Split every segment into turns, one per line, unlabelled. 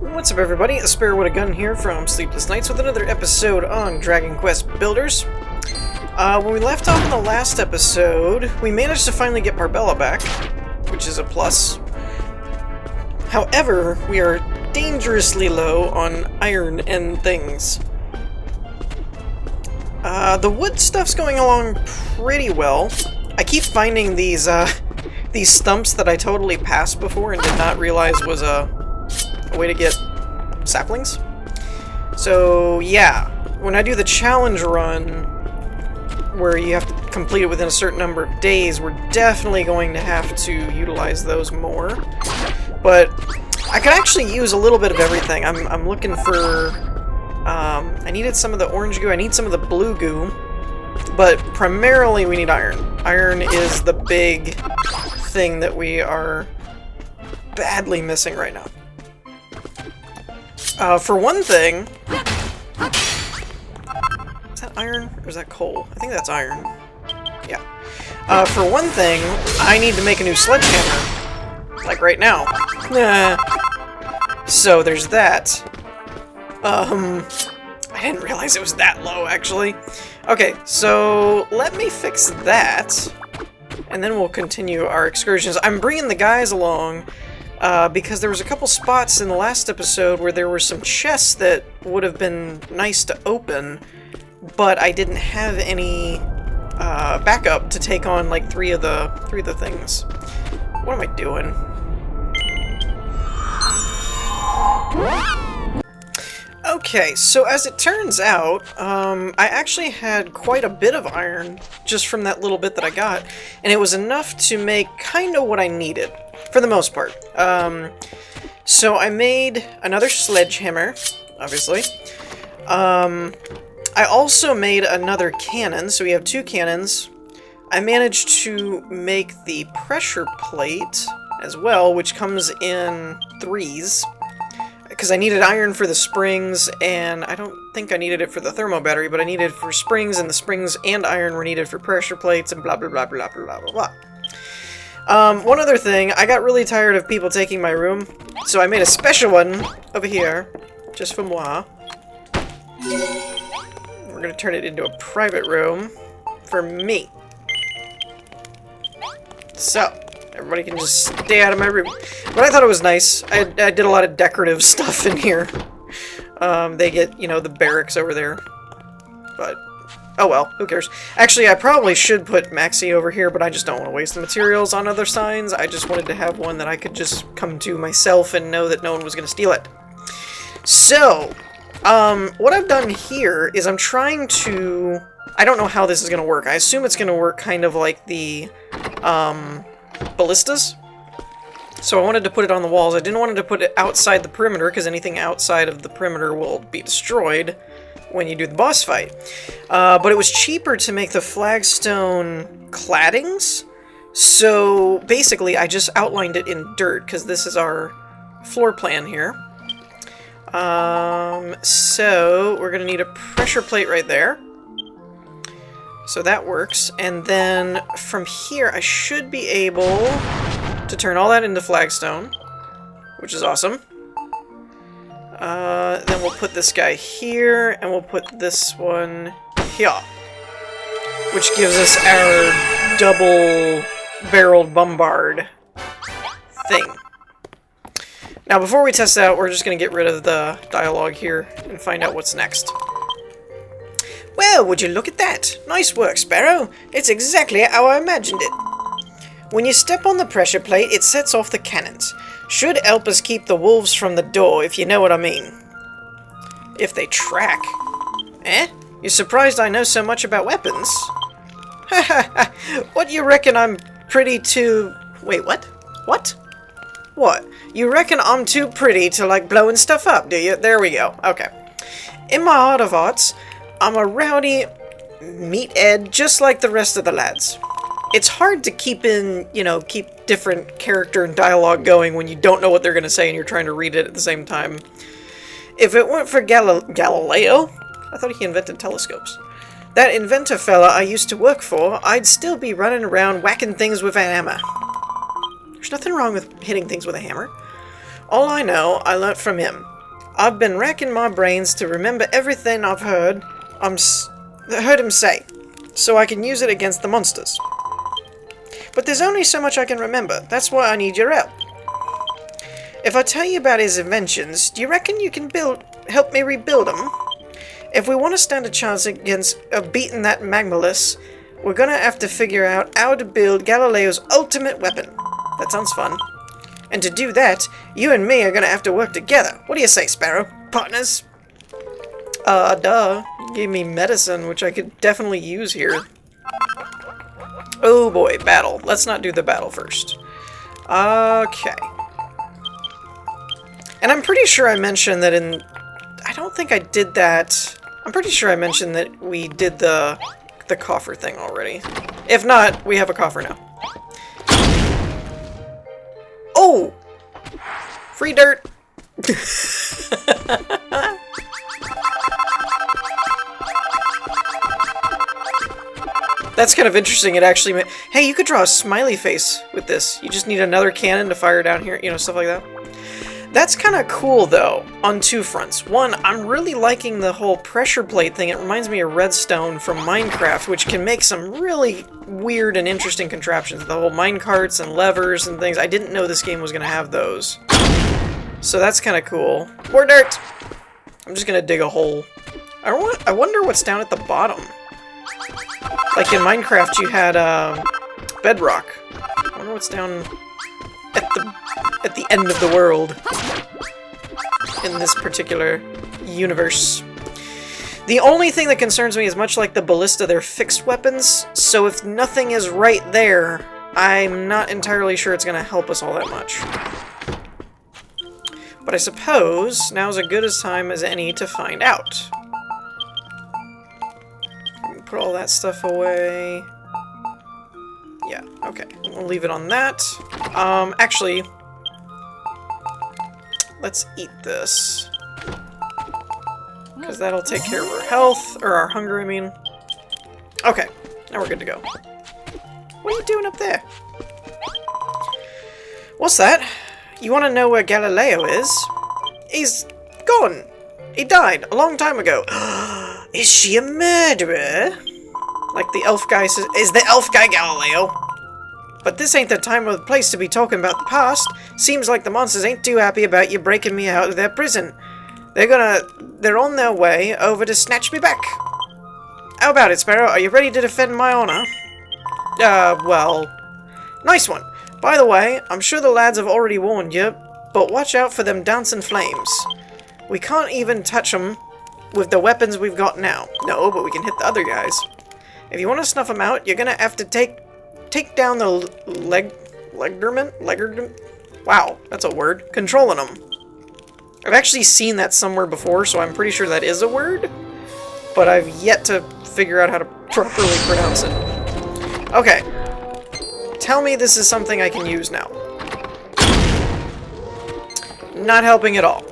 What's up, everybody? A Sparrow with a Gun here from Sleepless with another episode on Dragon Quest Builders. When we left off in the last episode, we managed to finally get Barbella back, which is a plus. However, we are dangerously low on iron and things. The wood stuff's going along pretty well. I keep finding these stumps that I totally passed before and did not realize was a way to get saplings. So yeah, when I do the challenge run where you have to complete it within a certain number of days, we're definitely going to have to utilize those more. But I could actually use a little bit of everything. I'm looking for I needed some of the orange goo, I need some of the blue goo, but primarily we need iron. Iron is the big thing that we are badly missing right now. For one thing... Is that iron? Or is that coal? I think that's iron. Yeah. For one thing, I need to make a new sledgehammer. Like right now. So there's that. I didn't realize it was that low, actually. Okay, so let me fix that. And then we'll continue our excursions. I'm bringing the guys along... because there was a couple spots in the last episode where there were some chests that would have been nice to open, but I didn't have any backup to take on like three of the things. What am I doing? Okay, so as it turns out, I actually had quite a bit of iron just from that little bit that I got, and it was enough to make kind of what I needed. For the most part. So I made another sledgehammer, obviously. I also made another cannon, so we have two cannons. I managed to make the pressure plate as well, which comes in threes. Because I needed iron for the springs, and I don't think I needed it for the thermo battery, but I needed it for springs, and the springs and iron were needed for pressure plates, and blah blah blah blah blah blah blah. One other thing, I got really tired of people taking my room, so I made a special one over here, just for moi. We're gonna turn it into a private room for me. So, everybody can just stay out of my room. But I thought it was nice. I did a lot of decorative stuff in here. They get, you know, the barracks over there. But... oh well, who cares? Actually, I probably should put Maxie over here, but I just don't want to waste the materials on other signs. I just wanted to have one that I could just come to myself and know that no one was going to steal it. So, what I've done here is I'm trying to... I don't know how this is going to work. I assume it's going to work kind of like the ballistas. So I wanted to put it on the walls. I didn't want to put it outside the perimeter, because anything outside of the perimeter will be destroyed when you do the boss fight. But it was cheaper to make the flagstone claddings, so basically I just outlined it in dirt, because this is our floor plan here. So we're gonna need a pressure plate right there. So that works, and then from here I should be able to turn all that into flagstone, which is awesome. Then we'll put this guy here, and we'll put this one here, which gives us our double-barreled bombard thing. Now, before we test it out, we're just going to get rid of the dialogue here and find out what's next. Well, would you look at that? Nice work, Sparrow. It's exactly how I imagined it. When you step on the pressure plate, it sets off the cannons. Should help us keep the wolves from the door, if you know what I mean. If they track. Eh? You're surprised I know so much about weapons? Ha ha ha! What, you reckon I'm pretty to... Wait, what? What? What? You reckon I'm too pretty to like blowing stuff up, do you? There we go. Okay. In my heart of hearts, I'm a rowdy meathead just like the rest of the lads. It's hard to keep different character and dialogue going when you don't know what they're going to say and you're trying to read it at the same time. If it weren't for Galileo, I thought he invented telescopes. That inventor fella I used to work for, I'd still be running around whacking things with a hammer. There's nothing wrong with hitting things with a hammer. All I know, I learnt from him. I've been racking my brains to remember everything I've heard him say, so I can use it against the monsters. But there's only so much I can remember. That's why I need your help. If I tell you about his inventions, do you reckon you can help me rebuild them? If we want to stand a chance against beating that Magmalus, we're gonna have to figure out how to build Galileo's ultimate weapon. That sounds fun. And to do that, you and me are gonna have to work together. What do you say, Sparrow? Partners? Duh. You gave me medicine, which I could definitely use here. Oh boy, battle. Let's not do the battle first. Okay. And I'm pretty sure I mentioned that I don't think I did that. I'm pretty sure I mentioned that we did the coffer thing already. If not, we have a coffer now. Oh! Free dirt! That's kind of interesting. It actually hey, you could draw a smiley face with this. You just need another cannon to fire down here, you know, stuff like that. That's kind of cool, though, on two fronts. One, I'm really liking the whole pressure plate thing. It reminds me of Redstone from Minecraft, which can make some really weird and interesting contraptions. The whole minecarts and levers and things. I didn't know this game was going to have those. So that's kind of cool. More dirt! I'm just going to dig a hole. I wonder what's down at the bottom. Like in Minecraft, you had bedrock. I wonder what's down at the end of the world in this particular universe. The only thing that concerns me is, much like the ballista, they're fixed weapons, so if nothing is right there, I'm not entirely sure it's going to help us all that much. But I suppose now's as good a time as any to find out. Put all that stuff away. Yeah, okay. We'll leave it on that. Actually, let's eat this. Because that'll take care of our health, or our hunger, I mean. Okay, now we're good to go. What are you doing up there? What's that? You want to know where Galileo is? He's gone. He died a long time ago. Is she a murderer? Like the elf guy says, is the elf guy Galileo? But this ain't the time or the place to be talking about the past. Seems like the monsters ain't too happy about you breaking me out of their prison. They're on their way over to snatch me back. How about it, Sparrow? Are you ready to defend my honor? Well, nice one. By the way, I'm sure the lads have already warned you, but watch out for them dancing flames. We can't even touch them with the weapons we've got now. No, but we can hit the other guys. If you want to snuff them out, you're gonna have to take down the Legerman? Wow, that's a word. Controlling them. I've actually seen that somewhere before, so I'm pretty sure that is a word, but I've yet to figure out how to properly pronounce it. Okay. Tell me this is something I can use now. Not helping at all.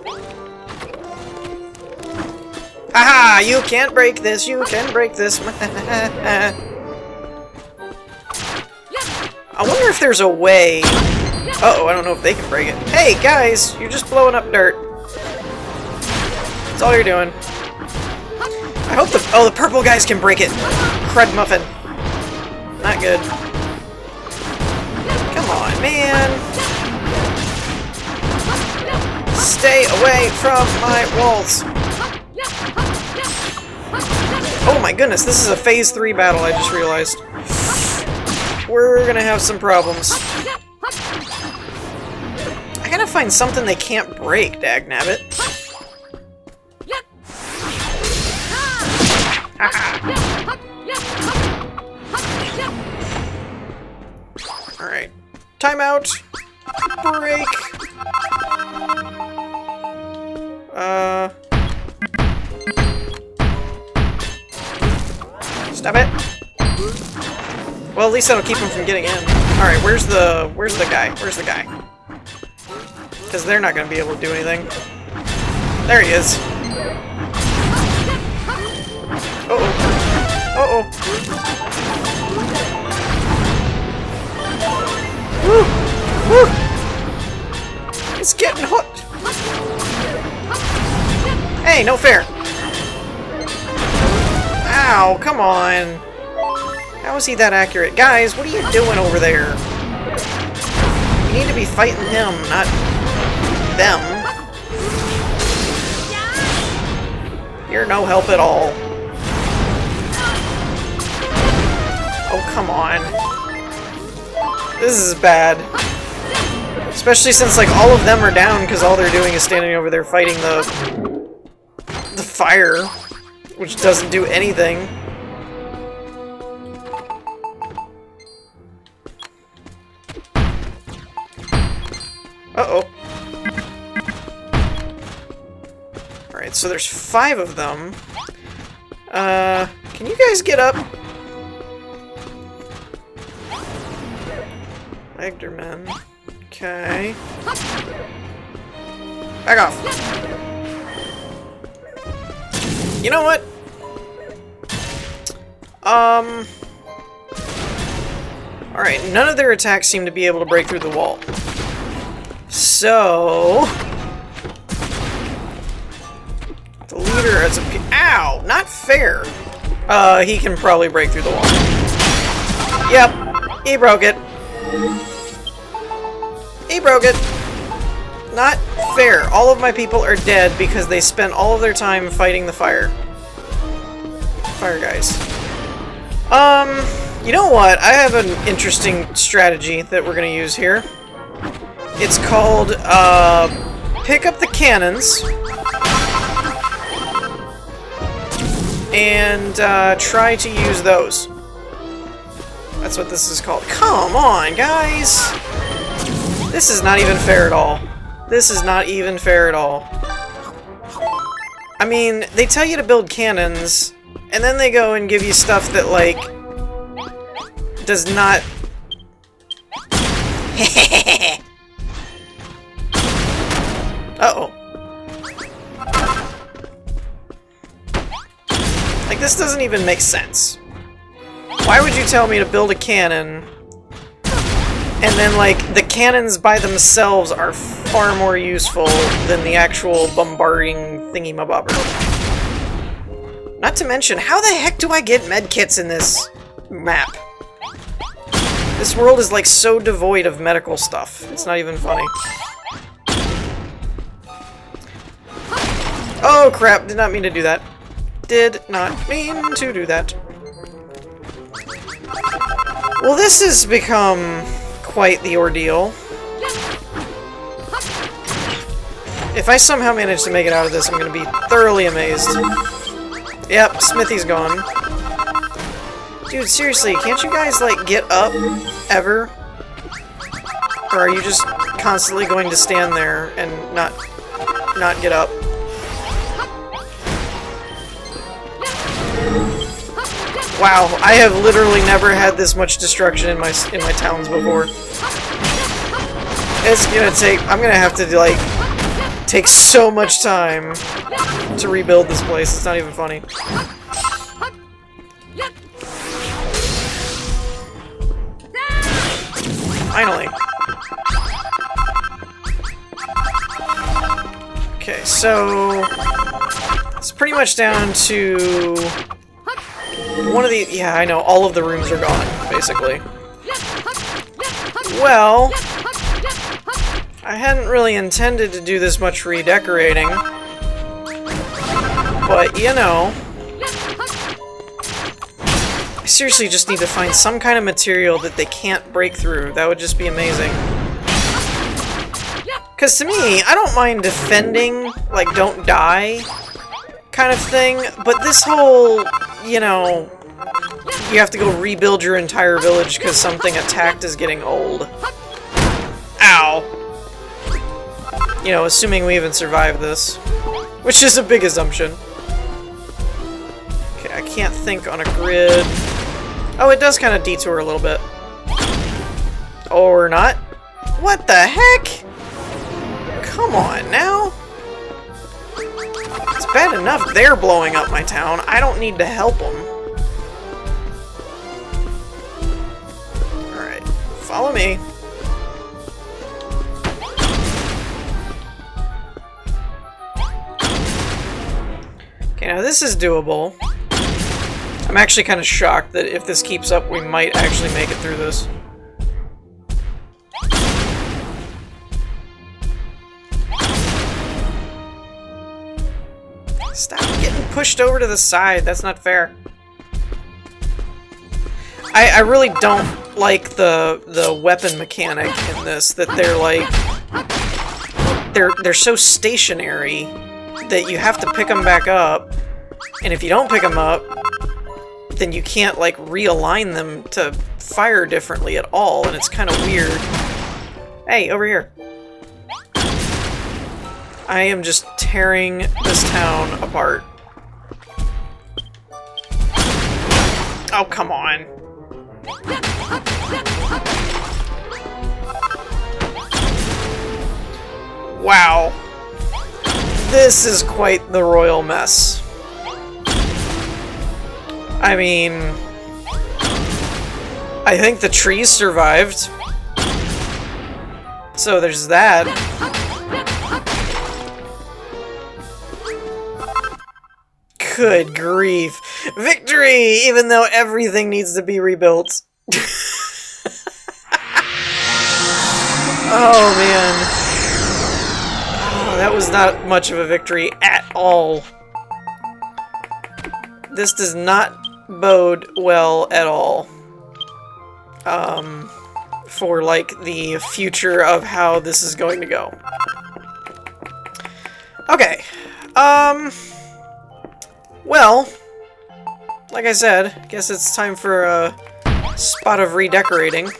Haha! You can't break this! You can break this! I wonder if there's a way... Uh-oh, I don't know if they can break it. Hey, guys! You're just blowing up dirt. That's all you're doing. I hope the... Oh, the purple guys can break it! Crud muffin. Not good. Come on, man! Stay away from my walls! Oh my goodness, this is a Phase 3 battle, I just realized. We're gonna have some problems. I gotta find something they can't break, dagnabbit. Alright. Timeout! Break! Stop it! Well, at least that'll keep him from getting in. Alright, where's the guy? Where's the guy? Because they're not gonna be able to do anything. There he is. Uh-oh. Uh-oh. Woo! Woo! It's getting hot! Hey, no fair! Ow, come on! How is he that accurate? Guys, what are you doing over there? You need to be fighting him, not them. You're no help at all. Oh, come on. This is bad. Especially since, like, all of them are down because all they're doing is standing over there fighting the fire, which doesn't do anything. Uh-oh. Alright, so there's 5 of them. Can you guys get up? Egderman. Okay. Back off. You know what? Alright, none of their attacks seem to be able to break through the wall. So... the leader has a... Ow! Not fair! He can probably break through the wall. Yep, he broke it. He broke it. Not fair. All of my people are dead because they spent all of their time fighting the fire. Fire guys. You know what? I have an interesting strategy that we're gonna use here. It's called, pick up the cannons and, try to use those. That's what this is called. Come on, guys! This is not even fair at all. This is not even fair at all. I mean, they tell you to build cannons, and then they go and give you stuff that, like, does not... Uh-oh. Like, this doesn't even make sense. Why would you tell me to build a cannon, and then, like, the cannons by themselves are far more useful than the actual bombarding thingy-mabobber? Not to mention, how the heck do I get medkits in this map? This world is, like, so devoid of medical stuff. It's not even funny. Oh, crap. Did not mean to do that. Did not mean to do that. Well, this has become quite the ordeal. If I somehow manage to make it out of this, I'm going to be thoroughly amazed. Yep, Smithy's gone. Dude, seriously, can't you guys, like, get up, ever? Or are you just constantly going to stand there and not get up? Wow, I have literally never had this much destruction in my towns before. It's gonna take... I'm gonna have to, like, take so much time to rebuild this place. It's not even funny. Finally. Okay, so... it's pretty much down to... one of the... yeah, I know, all of the rooms are gone, basically. Well... I hadn't really intended to do this much redecorating. But, you know... I seriously just need to find some kind of material that they can't break through. That would just be amazing. Because to me, I don't mind defending, like, don't die kind of thing, but this whole, you know, you have to go rebuild your entire village because something attacked is getting old. Ow! You know, assuming we even survive this. Which is a big assumption. Okay, I can't think on a grid. Oh, it does kind of detour a little bit. Or not. What the heck? Come on, now? It's bad enough they're blowing up my town. I don't need to help them. Alright, follow me. this is doable. I'm actually kind of shocked that if this keeps up, we might actually make it through this. Stop getting pushed over to the side. That's not fair. I really don't like the weapon mechanic in this. That they're like they're so stationary that you have to pick them back up, and if you don't pick them up, then you can't like realign them to fire differently at all, and it's kind of weird. Hey, over here. I am just tearing this town apart. Oh, come on. Wow. This is quite the royal mess. I mean, I think the trees survived. So there's that. Good grief. Victory! Even though everything needs to be rebuilt. Oh, man. Oh, that was not much of a victory at all. This does not bode well at all. For, like, the future of how this is going to go. Okay. Well, like I said, I guess it's time for a spot of redecorating.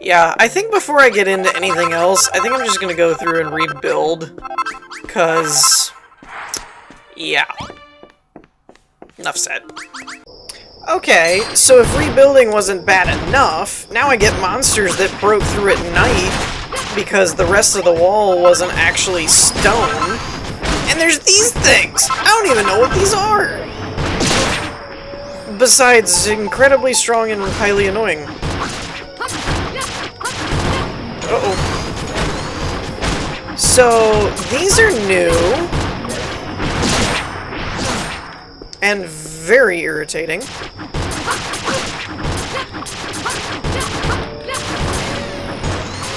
Yeah, I think before I get into anything else, I think I'm just gonna go through and rebuild, cause, yeah. Enough said. Okay, so if rebuilding wasn't bad enough, now I get monsters that broke through at night, because the rest of the wall wasn't actually stone. And there's these things! I don't even know what these are! Besides, incredibly strong and highly annoying. Uh-oh. So, these are new. And very irritating.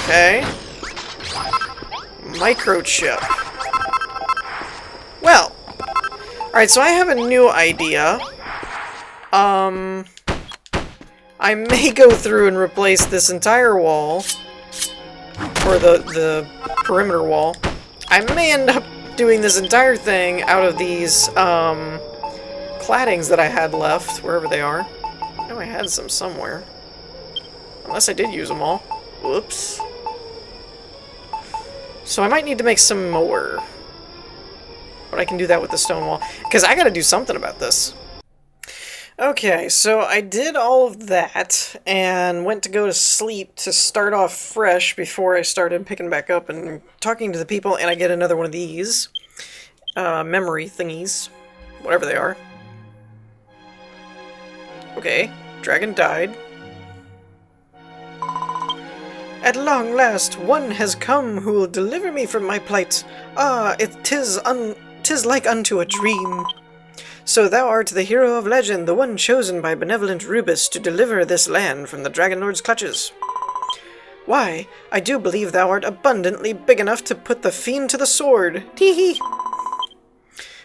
Okay. Microchip. Well. Alright, so I have a new idea. I may go through and replace this entire wall. Or the perimeter wall. I may end up doing this entire thing out of these, claddings that I had left, wherever they are. I know I had some somewhere. Unless I did use them all. Whoops. So I might need to make some more. But I can do that with the stone wall. Because I gotta do something about this. Okay, so I did all of that, and went to go to sleep to start off fresh before I started picking back up and talking to the people, and I get another one of these. Memory thingies. Whatever they are. Okay, dragon died. At long last, one has come who will deliver me from my plight. Ah, 'tis like unto a dream. So thou art the hero of legend, the one chosen by benevolent Rubus to deliver this land from the Dragon Lord's clutches. Why, I do believe thou art abundantly big enough to put the fiend to the sword. Tee-hee!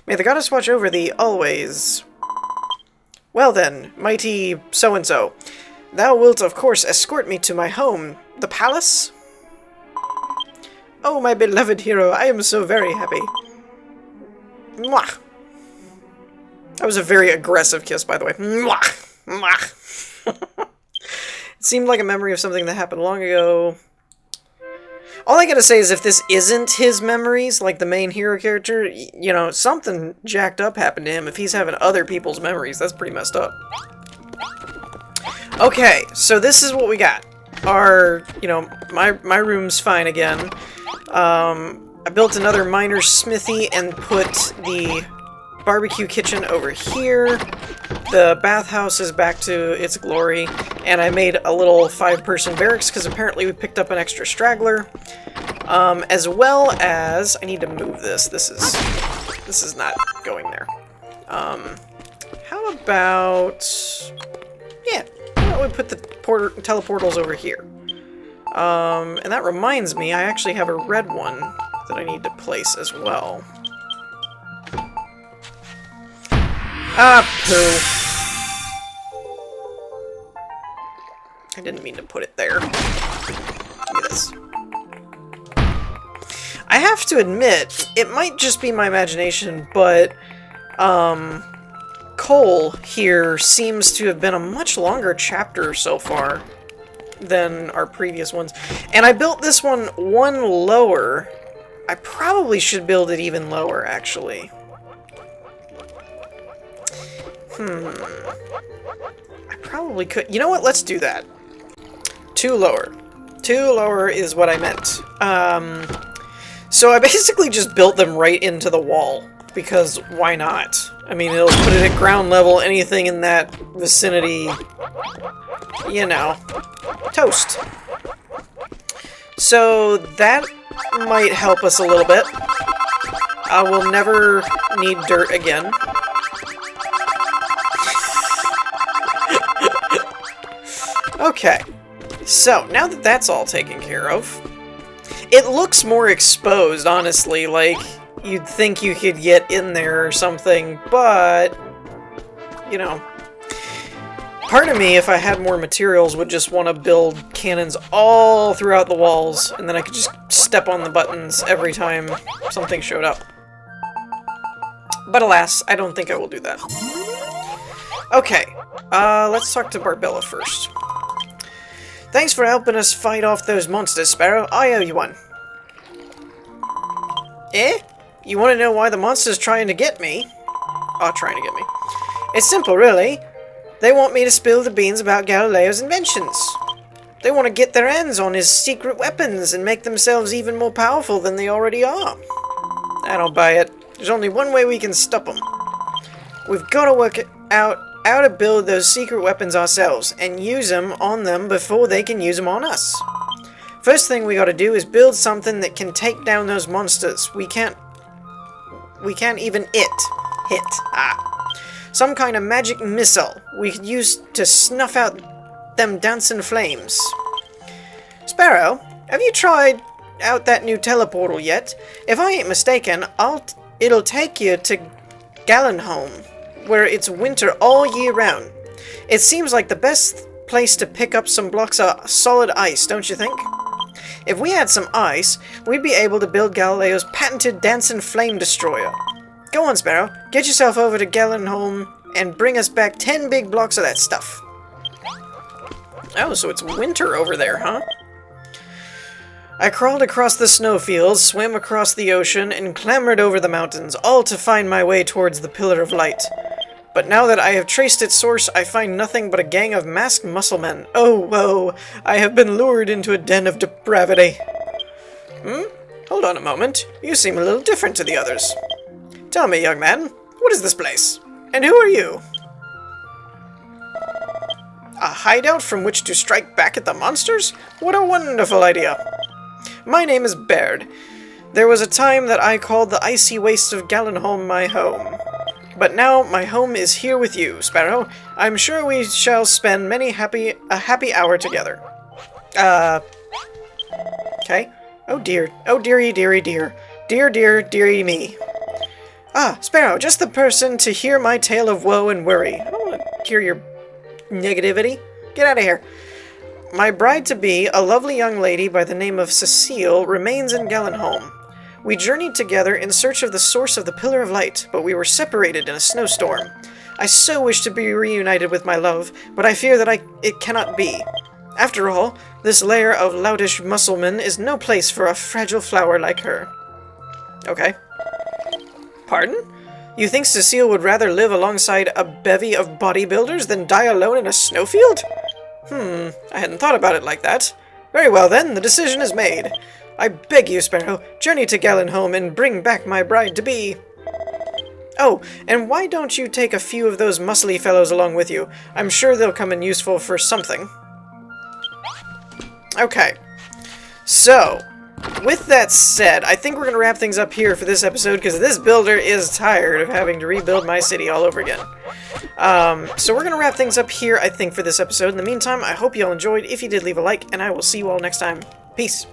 May the goddess watch over thee always. Well then, mighty so-and-so, thou wilt of course escort me to my home, the palace? Oh, my beloved hero, I am so very happy. Mwah! That was a very aggressive kiss, by the way. Mwah! Mwah! It seemed like a memory of something that happened long ago. All I gotta say is if this isn't his memories, like the main hero character, you know, something jacked up happened to him. If he's having other people's memories, that's pretty messed up. Okay, so this is what we got. Our, you know, my room's fine again. I built another miner's smithy and put the barbecue kitchen over here. The bathhouse is back to its glory. And I made a little 5-person barracks because apparently we picked up an extra straggler. As well as... I need to move this. This is not going there. How about... Yeah, how about we put the teleportals over here? And that reminds me, I actually have a red one that I need to place as well. Ah, poo. I didn't mean to put it there. Give me this. I have to admit, it might just be my imagination, but, Cole here seems to have been a much longer chapter so far than our previous ones. And I built this one lower. I probably should build it even lower, actually. I probably could. You know what? Let's do that. 2 lower. 2 lower is what I meant. So I basically just built them right into the wall. Because why not? I mean, it'll put it at ground level. Anything in that vicinity, you know, toast. So that might help us a little bit. I will never need dirt again. Okay, so now that that's all taken care of, it looks more exposed, honestly, like you'd think you could get in there or something, but, you know, part of me, if I had more materials, would just want to build cannons all throughout the walls, and then I could just step on the buttons every time something showed up. But alas, I don't think I will do that. Okay, let's talk to Barbella first. Thanks for helping us fight off those monsters, Sparrow. I owe you one. Eh? You want to know why the monster's trying to get me? Oh, trying to get me. It's simple, really. They want me to spill the beans about Galileo's inventions. They want to get their hands on his secret weapons and make themselves even more powerful than they already are. I don't buy it. There's only one way we can stop them. We've got to work out how to build those secret weapons ourselves and use them on them before they can use them on us. First thing we got to do is build something that can take down those monsters. We can't even hit. Some kind of magic missile we could use to snuff out them dancing flames. Sparrow, have you tried out that new teleportal yet? If I ain't mistaken, it'll take you to Galenholm, where it's winter all year round. It seems like the best place to pick up some blocks of solid ice, don't you think? If we had some ice, we'd be able to build Galileo's patented dancing flame destroyer. Go on, Sparrow, get yourself over to Galenholm and bring us back 10 big blocks of that stuff. Oh, so it's winter over there, huh? I crawled across the snowfields, swam across the ocean, and clambered over the mountains, all to find my way towards the Pillar of Light. But now that I have traced its source, I find nothing but a gang of masked musclemen. Oh, whoa! I have been lured into a den of depravity. Hold on a moment. You seem a little different to the others. Tell me, young man, what is this place? And who are you? A hideout from which to strike back at the monsters? What a wonderful idea! My name is Baird. There was a time that I called the icy wastes of Galenholm my home. But now my home is here with you, Sparrow. I'm sure we shall spend a happy hour together. Okay. Oh dear. Oh dearie, dearie, dear. Dear, dear, dearie me. Ah, Sparrow, just the person to hear my tale of woe and worry. I don't want to hear your negativity. Get out of here. My bride-to-be, a lovely young lady by the name of Cecile, remains in Galenholm. We journeyed together in search of the source of the Pillar of Light, but we were separated in a snowstorm. I so wish to be reunited with my love, but I fear that it cannot be. After all, this lair of loutish musclemen is no place for a fragile flower like her. Okay. Pardon? You think Cecile would rather live alongside a bevy of bodybuilders than die alone in a snowfield? I hadn't thought about it like that. Very well then, the decision is made. I beg you, Sparrow, journey to Galenholm and bring back my bride-to-be. Oh, and why don't you take a few of those muscly fellows along with you? I'm sure they'll come in useful for something. Okay. So, with that said, I think we're going to wrap things up here for this episode, because this builder is tired of having to rebuild my city all over again. So we're going to wrap things up here, I think, for this episode. In the meantime, I hope you all enjoyed. If you did, leave a like, and I will see you all next time. Peace.